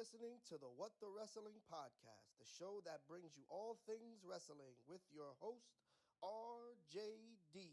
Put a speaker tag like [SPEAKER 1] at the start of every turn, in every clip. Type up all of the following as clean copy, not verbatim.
[SPEAKER 1] listening to the What the Wrestling Podcast, the show that brings you all things wrestling with your host, RJD.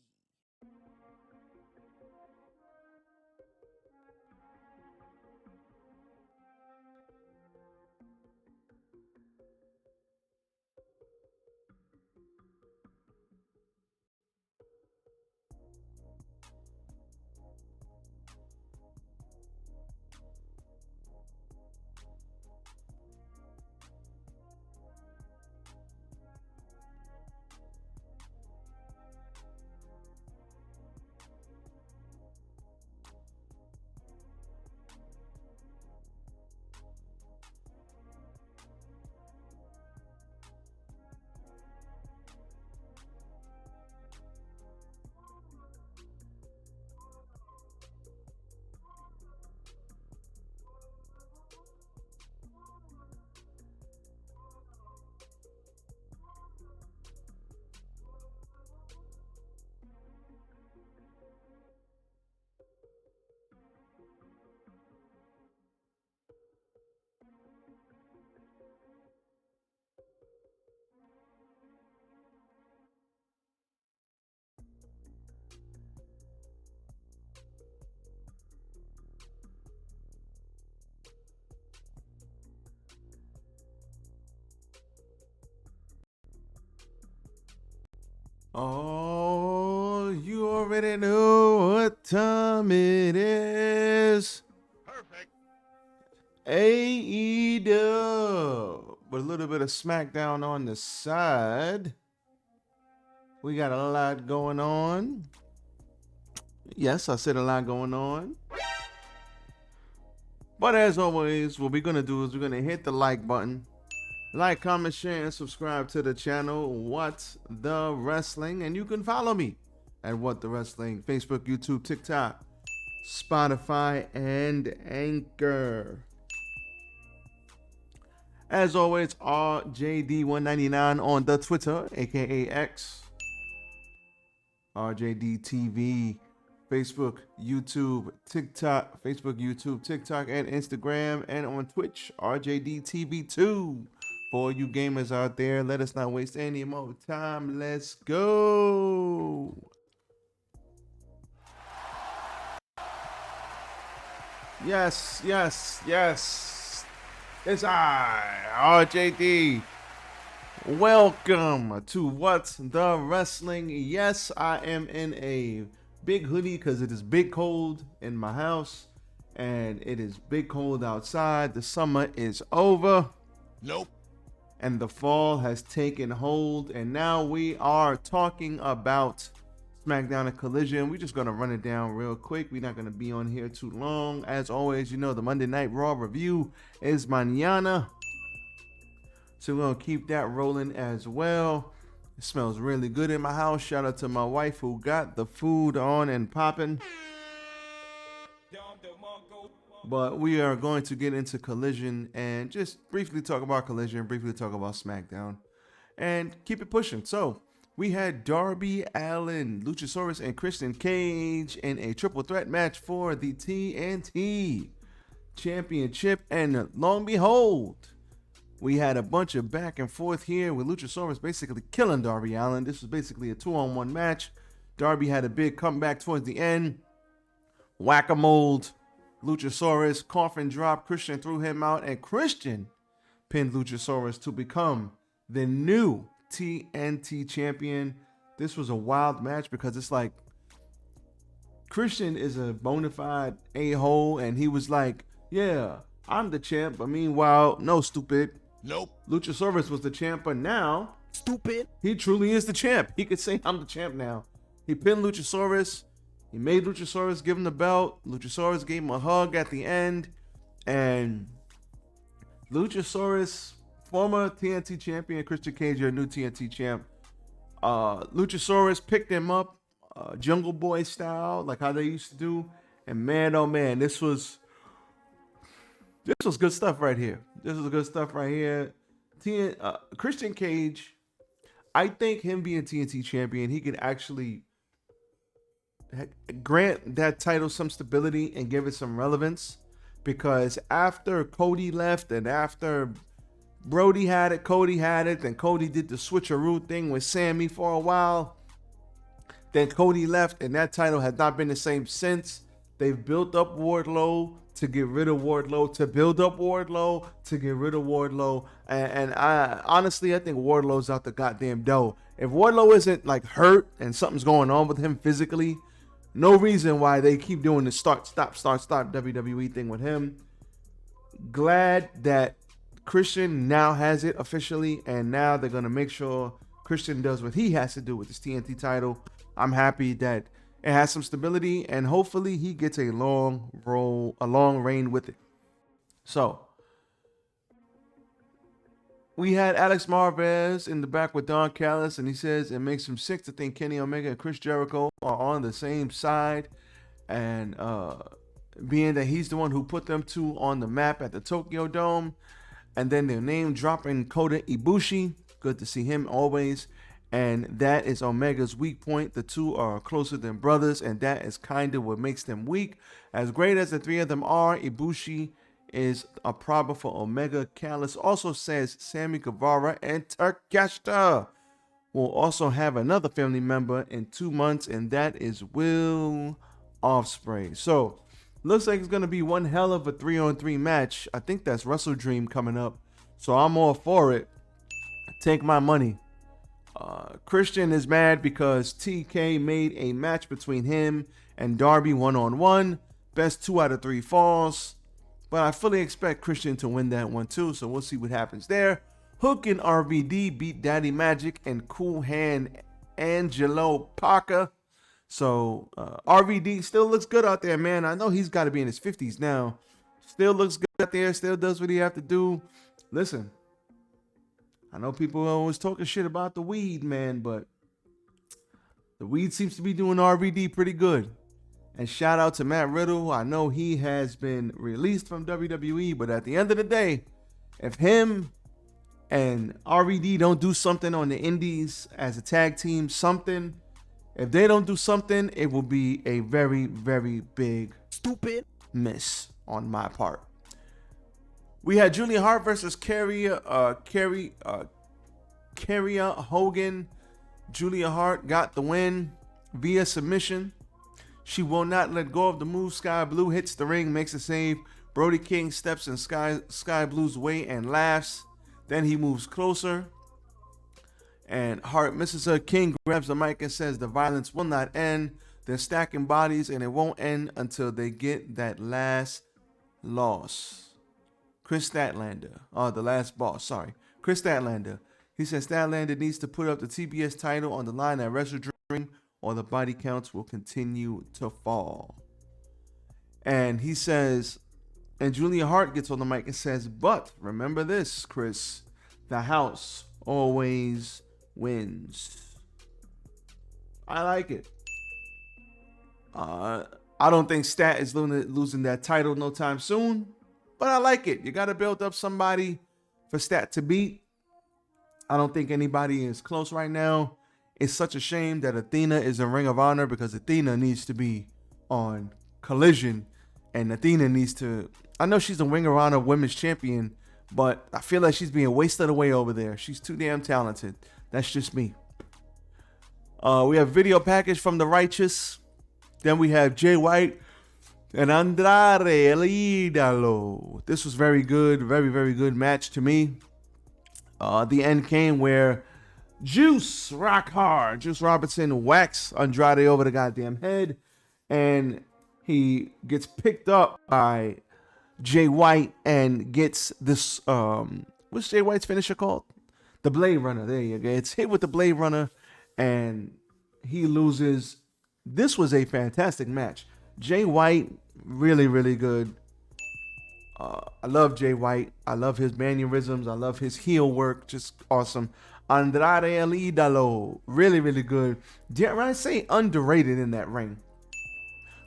[SPEAKER 2] Oh, you already know what time it is.
[SPEAKER 3] Perfect.
[SPEAKER 2] AEW. With a little bit of SmackDown on the side. We got a lot going on. Yes, I said a lot going on. But as always, what we're going to do is we're going to hit the like button. Like, comment, share, and subscribe to the channel, What the Wrestling. And you can follow me at What the Wrestling, Facebook, YouTube, TikTok, Spotify, and Anchor. As always, RJD199 on the Twitter, aka X. RJDTV, Facebook, YouTube, TikTok, and Instagram. And on Twitch, RJDTV2. For all you gamers out there, let us not waste any more time. Let's go. Yes. It's I, RJD. Welcome to What the Wrestling. Yes, I am in a big hoodie because it is big cold in my house. And it is big cold outside. The summer is over.
[SPEAKER 3] Nope.
[SPEAKER 2] And the fall has taken hold, and now we are talking about SmackDown and Collision. We're just going to run it down real quick. We're not going to be on here too long. As always, you know, the Monday Night Raw review is mañana. So we're going to keep that rolling as well. It smells really good in my house. Shout out to my wife who got the food on and popping. But we are going to get into Collision and just briefly talk about Collision, briefly talk about SmackDown, and keep it pushing. So we had Darby Allin, Luchasaurus, and Christian Cage in a triple threat match for the TNT Championship. And lo and behold, we had a bunch of back and forth here with Luchasaurus basically killing Darby Allin. This was basically a 2-on-1 match. Darby had a big comeback towards the end. Whack-a-mole. Luchasaurus, coffin drop, Christian threw him out, and Christian pinned Luchasaurus to become the new TNT champion. This was a wild match because it's like Christian is a bona fide a-hole, and he was like, yeah, I'm the champ, but meanwhile, no, stupid.
[SPEAKER 3] Nope.
[SPEAKER 2] Luchasaurus was the champ, but now,
[SPEAKER 1] Stupid.
[SPEAKER 2] he truly is the champ. He could say, I'm the champ now. He pinned Luchasaurus. He made Luchasaurus give him the belt. Luchasaurus gave him a hug at the end. And Luchasaurus, former TNT champion, Christian Cage, your new TNT champ. Luchasaurus picked him up, Jungle Boy style, like how they used to do. And man, oh man, this was good stuff right here. Christian Cage, I think him being TNT champion, he could actually grant that title some stability and give it some relevance, because after Cody left and after Brody had it, Cody had it, then Cody did the switcheroo thing with Sammy for a while. Then Cody left, and that title has not been the same since. They've built up Wardlow to get rid of Wardlow, to build up Wardlow to get rid of Wardlow. And I honestly, I think Wardlow's out the goddamn dough. If Wardlow isn't like hurt and something's going on with him physically, no reason why they keep doing the start, stop WWE thing with him. Glad that Christian now has it officially, and now they're going to make sure Christian does what he has to do with this TNT title. I'm happy that it has some stability, and hopefully he gets a long reign with it. So we had Alex Marvez in the back with Don Callis, and he says it makes him sick to think Kenny Omega and Chris Jericho are on the same side, and being that he's the one who put them two on the map at the Tokyo Dome, and then their name dropping Kota Ibushi. Good to see him always. And that is Omega's weak point. The two are closer than brothers, and that is kind of what makes them weak. As great as the three of them are, Ibushi is a problem for Omega. Callis also says Sammy Guevara and Takeshita will also have another family member in 2 months, and that is Will Ospreay. So, looks like it's going to be one hell of a 3-on-3 match. I think that's Wrestle Dream coming up, so I'm all for it. Take my money. Christian is mad because TK made a match between him and Darby 1-on-1. Best 2 out of 3 falls. But I fully expect Christian to win that one too, so we'll see what happens there. Hook and RVD beat Daddy Magic and Cool Hand Angelo Parker. So RVD still looks good out there, man. I know he's got to be in his 50s now. Still looks good out there. Still does what he have to do. Listen, I know people are always talking shit about the weed, man, but the weed seems to be doing RVD pretty good. And shout out to Matt Riddle. I know he has been released from WWE, but at the end of the day, if him and RVD don't do something on the indies as a tag team, something, if they don't do something, it will be a very, very big stupid miss on my part. We had Julia Hart versus Carrie Hogan. Julia Hart got the win via submission. She will not let go of the move. Sky Blue hits the ring, makes a save. Brody King steps in Sky Blue's way and laughs. Then he moves closer, and Hart misses her. King grabs the mic and says the violence will not end. They're stacking bodies, and it won't end until they get that last loss. Chris Statlander, the last boss, sorry. Chris Statlander. He says Statlander needs to put up the TBS title on the line at Wrestle Dream, or the body counts will continue to fall. And he says, and Julia Hart gets on the mic and says, but remember this, Chris, the house always wins. I like it. I don't think Stat is losing that title no time soon, but I like it. You got to build up somebody for Stat to beat. I don't think anybody is close right now. It's such a shame that Athena is in Ring of Honor, because Athena needs to be on Collision, and Athena needs to, I know she's a Ring of Honor Women's Champion, but I feel like she's being wasted away over there. She's too damn talented. That's just me. We have video package from The Righteous. Then we have Jay White and Andrade El Idolo. This was very good. Very, very good match to me. The end came where Juice Robinson whacks Andrade over the goddamn head, and he gets picked up by Jay White and gets this, what's Jay White's finisher called? The Blade Runner. There you go. It's hit with the Blade Runner, and he loses. This was a fantastic match. Jay White, really, really good. I love Jay White. I love his mannerisms. I love his heel work. Just awesome. Andrade El Idolo, really, really good. Dare I say underrated in that ring.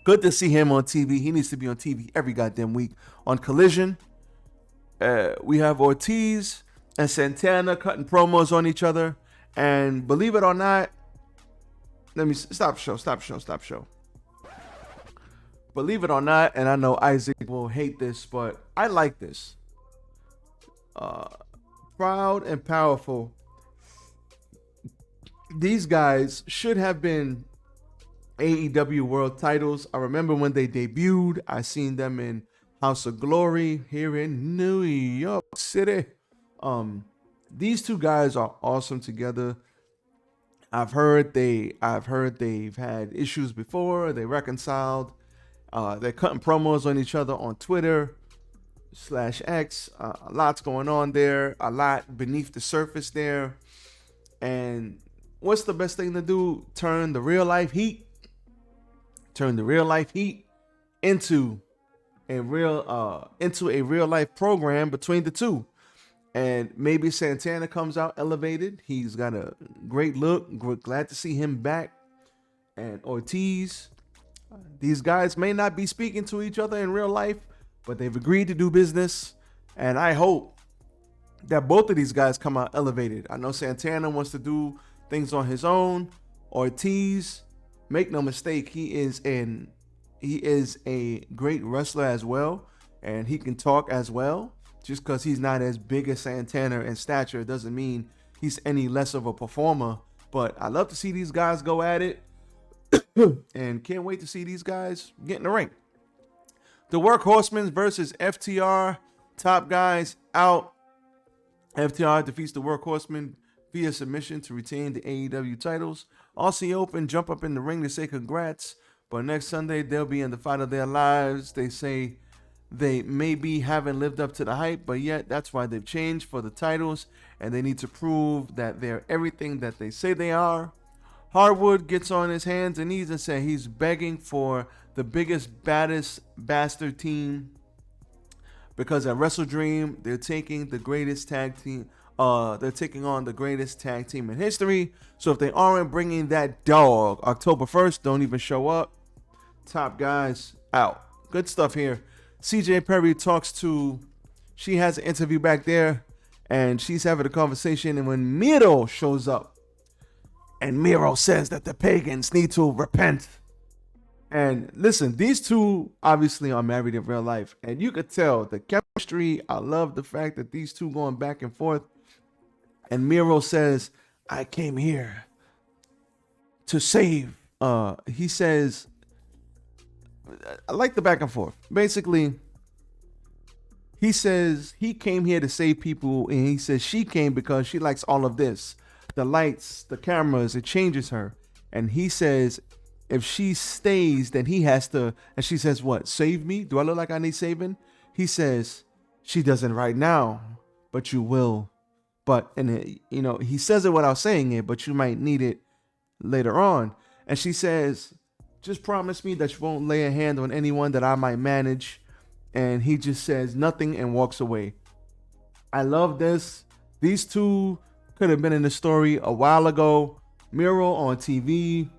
[SPEAKER 2] Good to see him on TV. He needs to be on TV every goddamn week. On Collision, we have Ortiz and Santana cutting promos on each other. And believe it or not, let me stop show. believe it or not, and I know Isaac will hate this, but I like this. Proud and powerful. These guys should have been AEW World titles. I remember when they debuted, I seen them in House of Glory here in New York City. These two guys are awesome together. I've heard they've had issues before. They reconciled. They're cutting promos on each other on Twitter /X. A lot's going on there. A lot beneath the surface there. And what's the best thing to do? Turn the real life heat into a real life program between the two. And maybe Santana comes out elevated. He's got a great look. Glad to see him back. And Ortiz. These guys may not be speaking to each other in real life, but they've agreed to do business. And I hope that both of these guys come out elevated. I know Santana wants to do things on his own. Ortiz, make no mistake, he is a great wrestler as well. And he can talk as well. Just because he's not as big as Santana in stature doesn't mean he's any less of a performer. But I love to see these guys go at it. And can't wait to see these guys get in the ring. The Workhorsemen versus FTR. Top guys out. FTR defeats the Workhorsemen via submission to retain the AEW titles. Aussie Open jump up in the ring to say congrats. But next Sunday, they'll be in the fight of their lives. They say they maybe haven't lived up to the hype, but yet that's why they've changed for the titles, and they need to prove that they're everything that they say they are. Hardwood gets on his hands and knees and says he's begging for the biggest, baddest bastard team because at Wrestle Dream, they're taking the greatest tag team. They're taking on the greatest tag team in history. So if they aren't bringing that dog October 1st, don't even show up. Top guys out. Good stuff here. CJ Perry she has an interview back there, and she's having a conversation, and when Miro shows up, and Miro says that the pagans need to repent. And listen, these two obviously are married in real life, and you could tell the chemistry. I love the fact that these two going back and forth, and Miro says, I came here to save. He says, I like the back and forth. Basically, he says he came here to save people, and he says she came because she likes all of this. The lights, the cameras, it changes her. And he says if she stays, then he has to, and she says, what, save me? Do I look like I need saving? He says, she doesn't right now, but you will. But, and he says it without saying it, but you might need it later on. And she says, just promise me that you won't lay a hand on anyone that I might manage. And he just says nothing and walks away. I love this. These two could have been in the story a while ago. Miro on TV.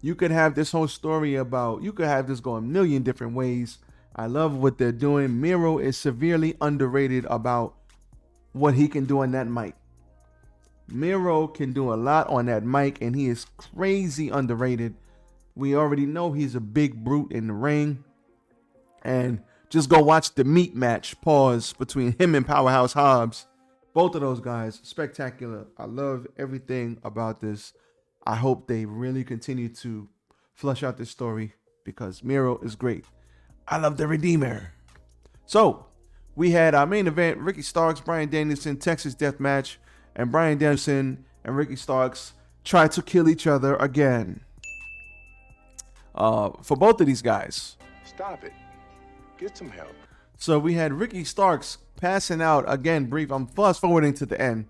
[SPEAKER 2] You could have this whole story you could have this go a million different ways. I love what they're doing. Miro is severely underrated about what he can do on that mic. Miro can do a lot on that mic, and he is crazy underrated. We already know he's a big brute in the ring. And just go watch the meat match, between him and Powerhouse Hobbs. Both of those guys, spectacular. I love everything about this. I hope they really continue to flush out this story because Miro is great. I love the Redeemer. So, we had our main event, Ricky Starks, Bryan Danielson, Texas Death Match. And Bryan Danielson and Ricky Starks try to kill each other again. For both of these guys.
[SPEAKER 3] Stop it. Get some help.
[SPEAKER 2] So we had Ricky Starks passing out again. Brief. I'm fast forwarding to the end.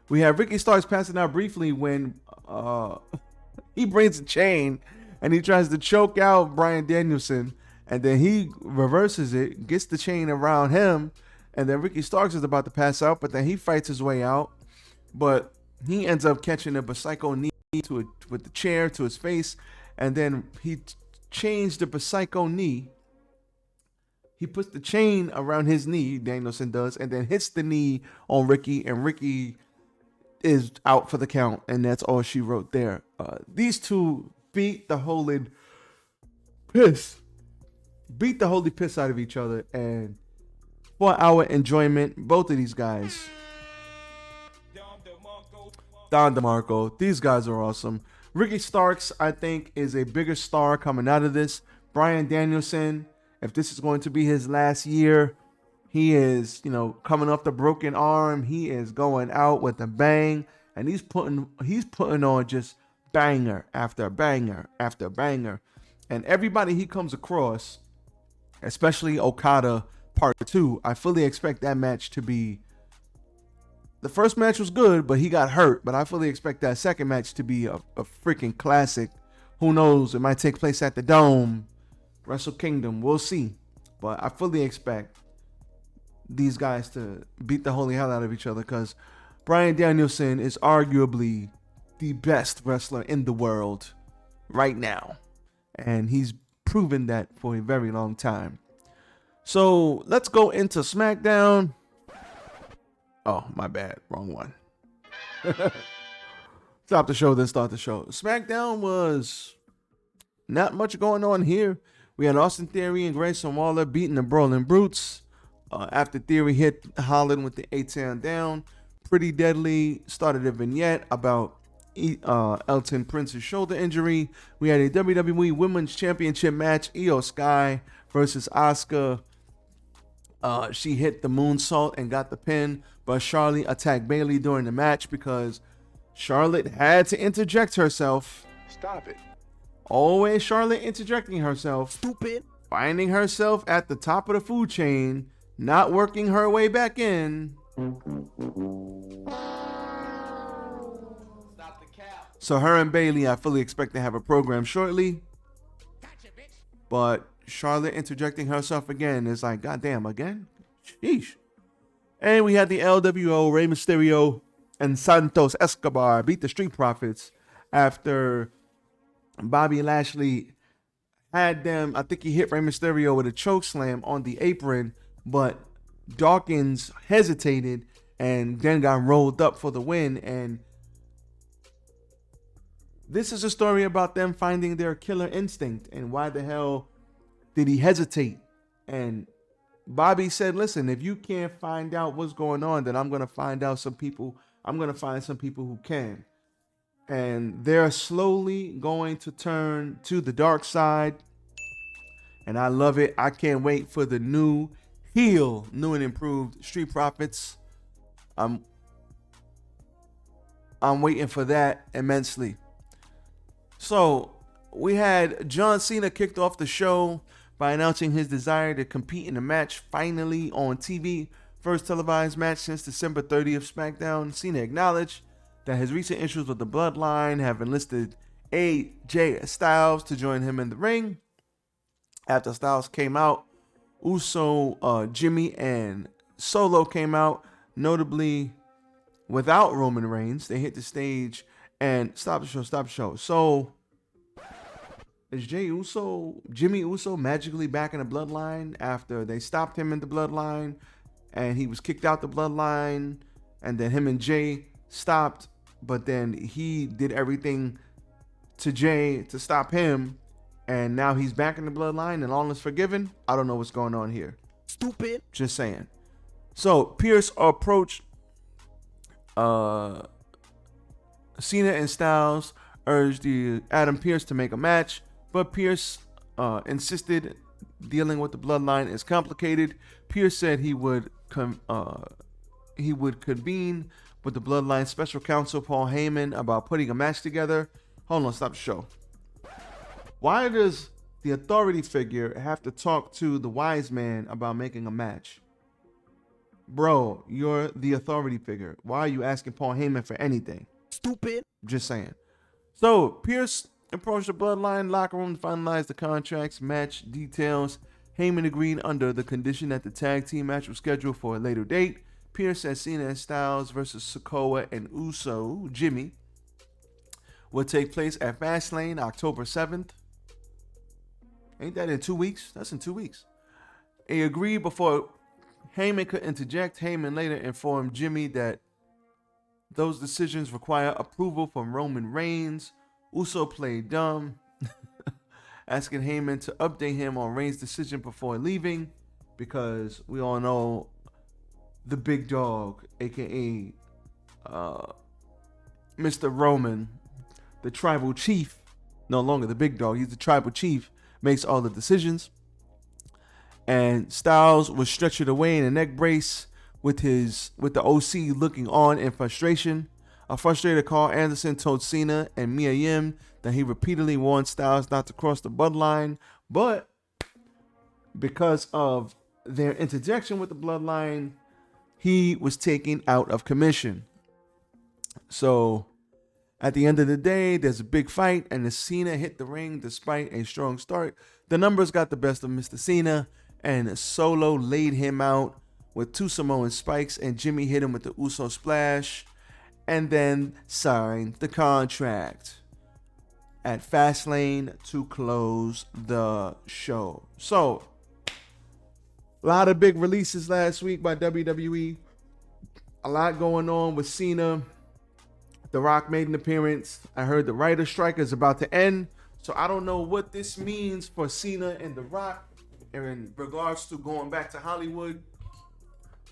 [SPEAKER 2] We have Ricky Starks passing out briefly when he brings a chain and he tries to choke out Bryan Danielson, and then he reverses it, gets the chain around him, and then Ricky Starks is about to pass out, but then he fights his way out. But he ends up catching a Psycho knee with the chair to his face, and then he changed the Psycho knee. He puts the chain around his knee, Danielson does, and then hits the knee on Ricky, and Ricky is out for the count, and that's all she wrote there. These two beat the holy piss. beat the holy piss out of each other, and for our enjoyment, both of these guys, Don DeMarco, these guys are awesome. Ricky Starks, I think, is a bigger star coming out of this. Bryan Danielson, if this is going to be his last year, he is, coming off the broken arm. He is going out with a bang, and he's putting on just banger after banger after banger. And everybody he comes across, especially Okada Part 2, I fully expect that match to be. The first match was good, but he got hurt. But I fully expect that second match to be a freaking classic. Who knows? It might take place at the Dome, Wrestle Kingdom. We'll see. But I fully expect these guys to beat the holy hell out of each other, because Bryan Danielson is arguably the best wrestler in the world right now. And he's proven that for a very long time. So let's go into SmackDown. Oh, my bad. Wrong one. Stop the show, then start the show. SmackDown was not much going on here. We had Austin Theory and Grayson Waller beating the Brawling Brutes. After Theory hit Holland with the 8-tail down. Pretty Deadly started a vignette about Elton Prince's shoulder injury. We had a WWE Women's Championship match. Io Sky versus Asuka. She hit the moonsault and got the pin, but Charlotte attacked Bayley during the match because Charlotte had to interject herself.
[SPEAKER 3] Stop it.
[SPEAKER 2] Always Charlotte interjecting herself. Stupid. Finding herself at the top of the food chain, not working her way back in.
[SPEAKER 1] Stop the cap.
[SPEAKER 2] So her and Bayley, I fully expect to have a program shortly.
[SPEAKER 1] Gotcha, bitch.
[SPEAKER 2] But Charlotte interjecting herself again is like, goddamn, again? Sheesh. And we had the LWO, Rey Mysterio and Santos Escobar beat the Street Profits after Bobby Lashley had them. I think he hit Rey Mysterio with a choke slam on the apron, but Dawkins hesitated and then got rolled up for the win. And this is a story about them finding their killer instinct and why the hell did he hesitate. And Bobby said, listen, if you can't find out what's going on, then I'm going to find some people who can. And they're slowly going to turn to the dark side. And I love it. I can't wait for the new and improved Street Profits. I'm waiting for that immensely. So we had John Cena kicked off the show by announcing his desire to compete in a match finally on TV. First televised match since December 30th SmackDown. Cena acknowledged that his recent issues with the Bloodline have enlisted AJ Styles to join him in the ring. After Styles came out, Uso, Jimmy, and Solo came out, notably without Roman Reigns. They hit the stage and stop the show. So is Jimmy Uso magically back in the Bloodline after they stopped him in the Bloodline and he was kicked out the Bloodline, and then him and Jay stopped, but then he did everything to Jay to stop him, and now he's back in the Bloodline and all is forgiven? I don't know what's going on here. Stupid. Just saying. So Pierce approached Cena and Styles, urged Adam Pierce to make a match, but Pierce insisted dealing with the Bloodline is complicated. Pierce said he would convene with the Bloodline special counsel Paul Heyman about putting a match together. Hold on, stop the show. Why does the authority figure have to talk to the wise man about making a match? Bro, you're the authority figure. Why are you asking Paul Heyman for anything? Stupid. Just saying. So Pierce approached the Bloodline locker room to finalize the contracts, match details. Heyman agreed under the condition that the tag team match was scheduled for a later date. Pierce said Cena and Styles versus Sikoa and Uso, Jimmy, would take place at Fastlane October 7th. Ain't that in 2 weeks? That's in 2 weeks. He agreed before Heyman could interject. Heyman later informed Jimmy that those decisions require approval from Roman Reigns. Uso played dumb asking Heyman to update him on Reigns' decision before leaving, because we all know the big dog, aka Mr. Roman, the tribal chief, no longer the big dog, he's the tribal chief, makes all the decisions. And Styles was stretchered away in a neck brace with the OC looking on in frustration. A frustrated Carl Anderson told Cena and Mia Yim that he repeatedly warned Styles not to cross the bloodline, but because of their interjection with the bloodline, he was taken out of commission. So at the end of the day, there's a big fight, and the Cena hit the ring despite a strong start. The numbers got the best of Mr. Cena, and Solo laid him out with 2 Samoan spikes, and Jimmy hit him with the Uso splash, and then signed the contract at Fastlane to close the show. So, a lot of big releases last week by WWE. A lot going on with Cena. The Rock made an appearance. I heard the writer's strike is about to end. So I don't know what this means for Cena and The Rock in regards to going back to Hollywood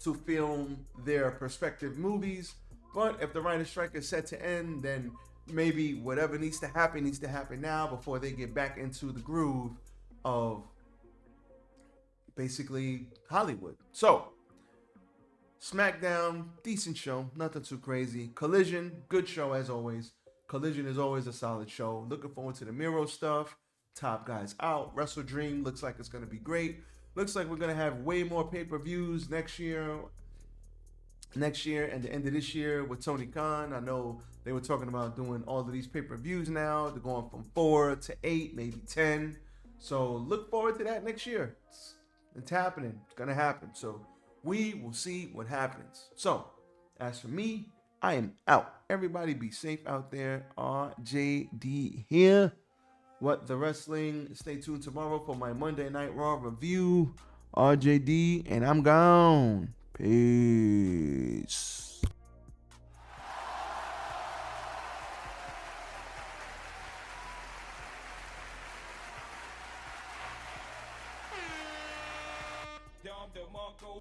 [SPEAKER 2] to film their respective movies. But if the writer's strike is set to end, then maybe whatever needs to happen now before they get back into the groove of basically Hollywood. So, SmackDown, decent show, nothing too crazy. Collision, good show as always. Collision is always a solid show. Looking forward to the Miro stuff. Top Guys out. Wrestle Dream looks like it's going to be great. Looks like we're going to have way more pay-per-views next year and the end of this year with Tony Khan. I know they were talking about doing all of these pay-per-views now. They're going from 4 to 8, maybe 10. So look forward to that next year. It's happening. It's going to happen. So we will see what happens. So as for me, I am out. Everybody be safe out there. RJD here. What the Wrestling. Stay tuned tomorrow for my Monday Night Raw review. RJD, and I'm gone. Peace.
[SPEAKER 4] Dom DeMarco.